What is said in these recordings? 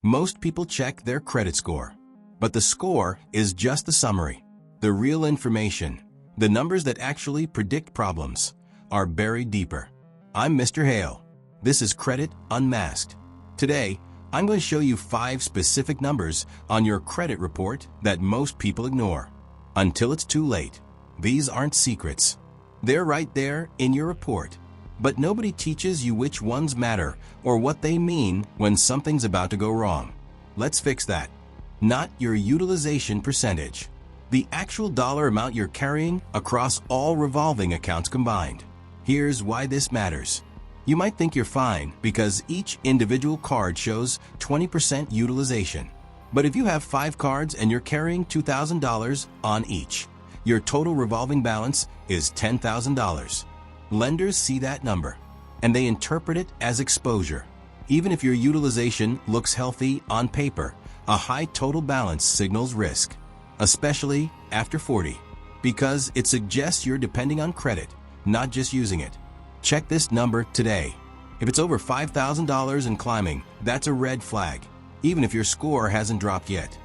Most people check their credit score, but the score is just the summary. The real information, the numbers that actually predict problems, are buried deeper. I'm Mr. Hale. This is Credit Unmasked. Today, I'm going to show you 5 specific numbers on your credit report that most people ignore. Until it's too late. These aren't secrets. They're right there in your report. But nobody teaches you which ones matter or what they mean when something's about to go wrong. Let's fix that. Not your utilization percentage. The actual dollar amount you're carrying across all revolving accounts combined. Here's why this matters. You might think you're fine because each individual card shows 20% utilization. But if you have 5 cards and you're carrying $2,000 on each, your total revolving balance is $10,000. Lenders see that number, and they interpret it as exposure. Even if your utilization looks healthy on paper, a high total balance signals risk, especially after 40, because it suggests you're depending on credit, not just using it. Check this number today. If it's over $5,000 and climbing, that's a red flag, even if your score hasn't dropped yet.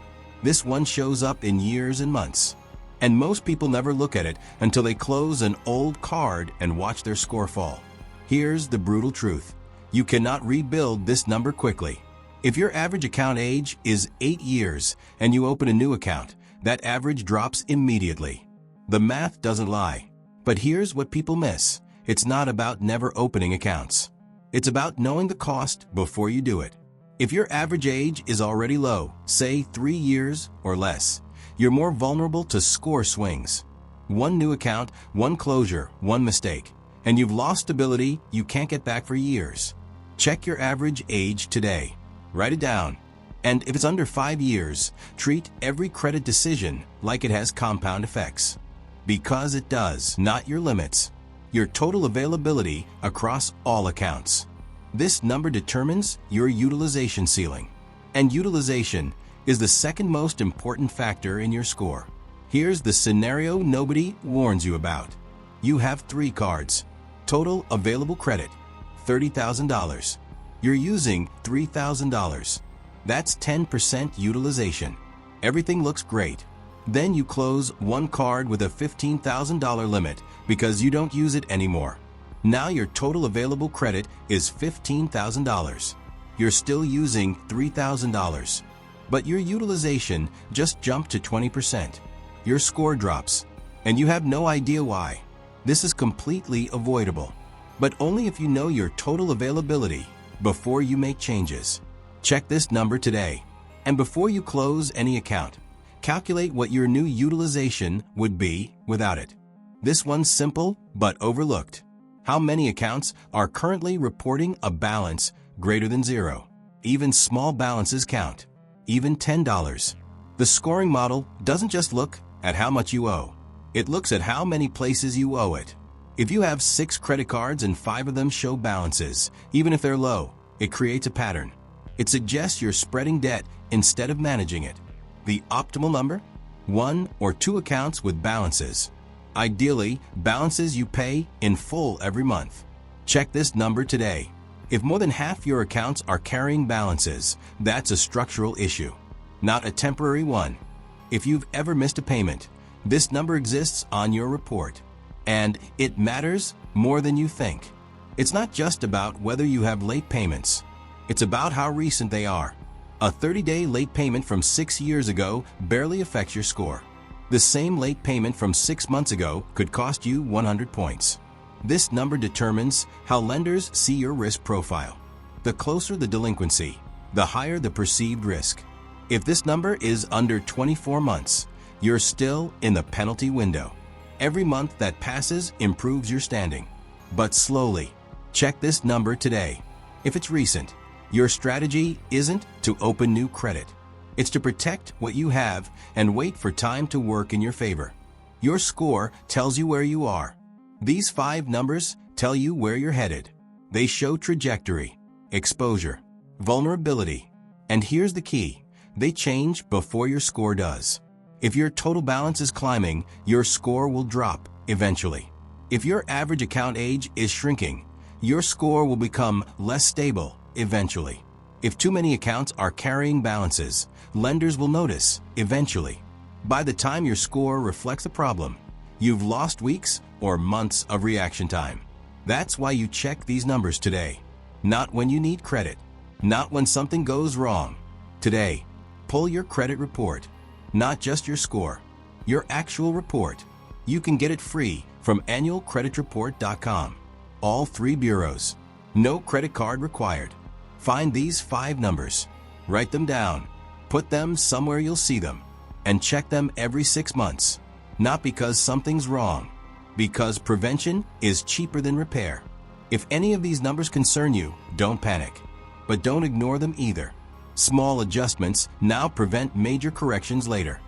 This one shows up in years and months. And most people never look at it until they close an old card and watch their score fall. Here's the brutal truth. You cannot rebuild this number quickly. If your average account age is 8 years and you open a new account, that average drops immediately. The math doesn't lie. But here's what people miss. It's not about never opening accounts. It's about knowing the cost before you do it. If your average age is already low, say 3 years or less, you're more vulnerable to score swings. One new account, one closure, one mistake, and you've lost stability you can't get back for years. Check your average age today. Write it down. And if it's under 5 years, treat every credit decision like it has compound effects. Because it does, not your limits. Your total availability across all accounts. This number determines your utilization ceiling. And utilization is the second most important factor in your score. Here's the scenario nobody warns you about. You have 3 cards. Total available credit, $30,000. You're using $3,000. That's 10% utilization. Everything looks great. Then you close one card with a $15,000 limit because you don't use it anymore. Now your total available credit is $15,000. You're still using $3,000. But your utilization just jumped to 20%. Your score drops, and you have no idea why. This is completely avoidable, but only if you know your total availability before you make changes. Check this number today, and before you close any account, calculate what your new utilization would be without it. This one's simple but overlooked. How many accounts are currently reporting a balance greater than 0? Even small balances count. Even $10. The scoring model doesn't just look at how much you owe. It looks at how many places you owe it. If you have 6 credit cards and 5 of them show balances, even if they're low, it creates a pattern. It suggests you're spreading debt instead of managing it. The optimal number? 1 or 2 accounts with balances. Ideally, balances you pay in full every month. Check this number today. If more than half your accounts are carrying balances, that's a structural issue, not a temporary one. If you've ever missed a payment, this number exists on your report. And it matters more than you think. It's not just about whether you have late payments. It's about how recent they are. A 30-day late payment from 6 years ago barely affects your score. The same late payment from 6 months ago could cost you 100 points. This number determines how lenders see your risk profile. The closer the delinquency, the higher the perceived risk. If this number is under 24 months, you're still in the penalty window. Every month that passes improves your standing, but slowly. Check this number today. If it's recent, your strategy isn't to open new credit. It's to protect what you have and wait for time to work in your favor. Your score tells you where you are. These 5 numbers tell you where you're headed. They show trajectory, exposure, vulnerability, and here's the key. They change before your score does. If your total balance is climbing, your score will drop eventually. If your average account age is shrinking, your score will become less stable eventually. If too many accounts are carrying balances, lenders will notice, eventually. By the time your score reflects a problem, you've lost weeks or months of reaction time. That's why you check these numbers today. Not when you need credit. Not when something goes wrong. Today, pull your credit report. Not just your score. Your actual report. You can get it free from annualcreditreport.com. All 3 bureaus. No credit card required. Find these 5 numbers. Write them down. Put them somewhere you'll see them. And check them every 6 months. Not because something's wrong. Because prevention is cheaper than repair. If any of these numbers concern you, don't panic. But don't ignore them either. Small adjustments now prevent major corrections later.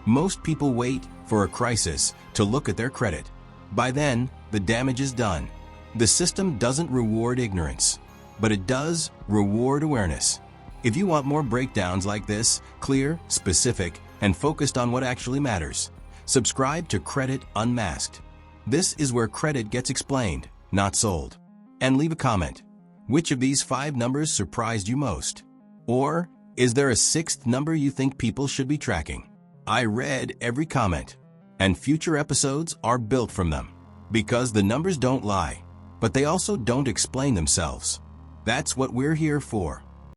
Most people wait for a crisis to look at their credit. By then, the damage is done. The system doesn't reward ignorance, but it does reward awareness. If you want more breakdowns like this, clear, specific, and focused on what actually matters, subscribe to Credit Unmasked. This is where credit gets explained, not sold. And leave a comment. Which of these 5 numbers surprised you most? Or is there a 6th number you think people should be tracking? I read every comment, and future episodes are built from them. Because the numbers don't lie, but they also don't explain themselves. That's what we're here for.